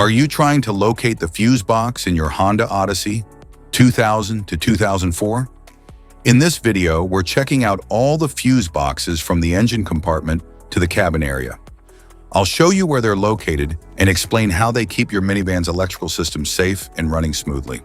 Are you trying to locate the fuse box in your Honda Odyssey 2000 to 2004? In this video, we're checking out all the fuse boxes from the engine compartment to the cabin area. I'll show you where they're located and explain how they keep your minivan's electrical system safe and running smoothly.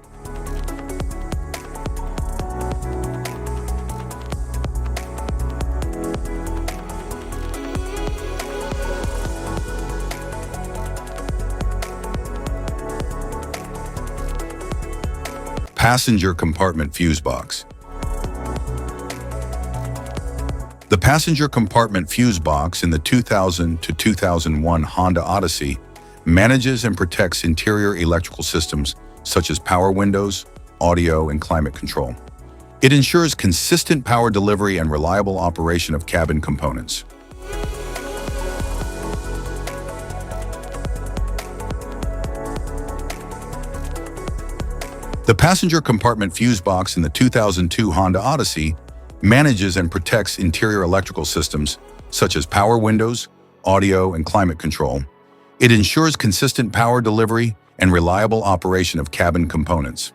Passenger compartment fuse box. The passenger compartment fuse box in the 2000 to 2001 Honda Odyssey manages and protects interior electrical systems such as power windows, audio, and climate control. It ensures consistent power delivery and reliable operation of cabin components. The passenger compartment fuse box in the 2002 Honda Odyssey manages and protects interior electrical systems such as power windows, audio, and climate control. It ensures consistent power delivery and reliable operation of cabin components.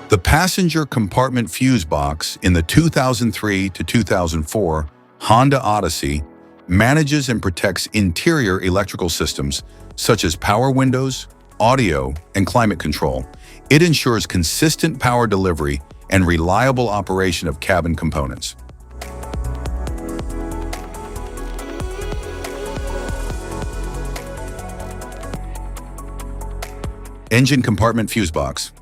The passenger compartment fuse box in the 2003 to 2004 Honda Odyssey manages and protects interior electrical systems such as power windows, audio, and climate control. It ensures consistent power delivery and reliable operation of cabin components. Engine compartment fuse box.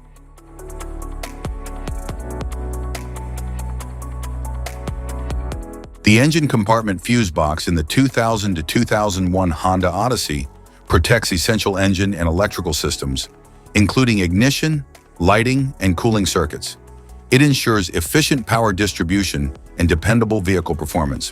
The engine compartment fuse box in the 2000 to 2001 Honda Odyssey protects essential engine and electrical systems, including ignition, lighting, and cooling circuits. It ensures efficient power distribution and dependable vehicle performance.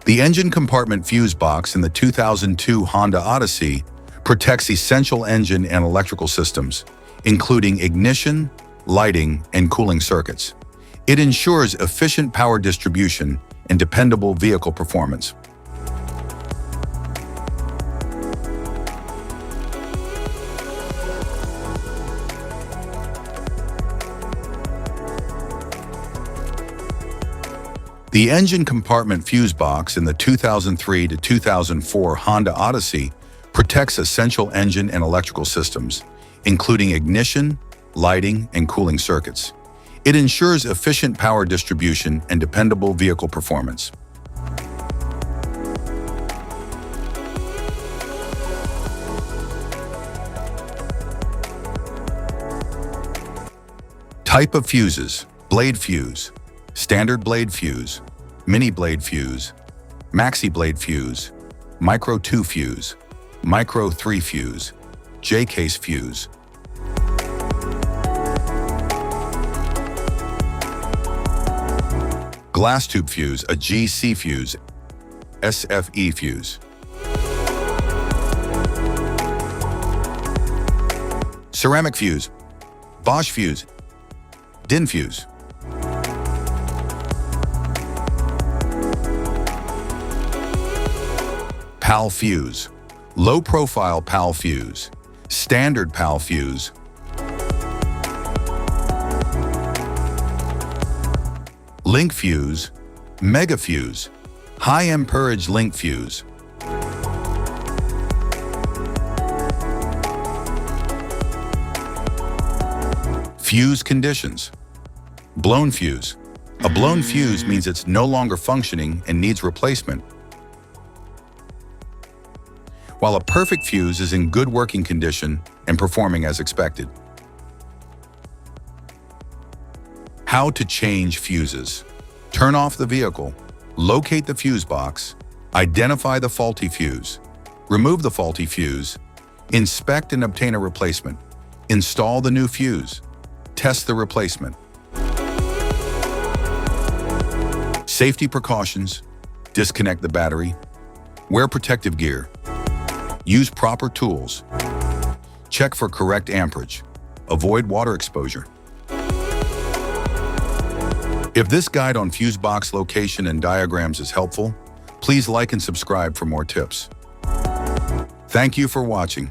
The engine compartment fuse box in the 2002 Honda Odyssey protects essential engine and electrical systems, including ignition, lighting, and cooling circuits. It ensures efficient power distribution and dependable vehicle performance. The engine compartment fuse box in the 2003 to 2004 Honda Odyssey protects essential engine and electrical systems, including ignition, lighting, and cooling circuits. It ensures efficient power distribution and dependable vehicle performance. Type of fuses: blade fuse, standard blade fuse, mini blade fuse, maxi blade fuse, micro 2 fuse, micro 3 fuse, J-case fuse. Glass tube fuse, a GC fuse, SFE fuse. Ceramic fuse, Bosch fuse, DIN fuse. PAL fuse, low profile PAL fuse, standard PAL fuse. Link fuse, mega fuse, high amperage link fuse. Fuse conditions. Blown fuse. A blown fuse means it's no longer functioning and needs replacement, while a perfect fuse is in good working condition and performing as expected. How to change fuses. Turn off the vehicle, locate the fuse box, identify the faulty fuse, remove the faulty fuse, inspect and obtain a replacement, install the new fuse, test the replacement. Safety precautions: disconnect the battery, wear protective gear, Use proper tools. Check for correct amperage. Avoid water exposure. If this guide on fuse box location and diagrams is helpful, please like and subscribe for more tips. Thank you for watching.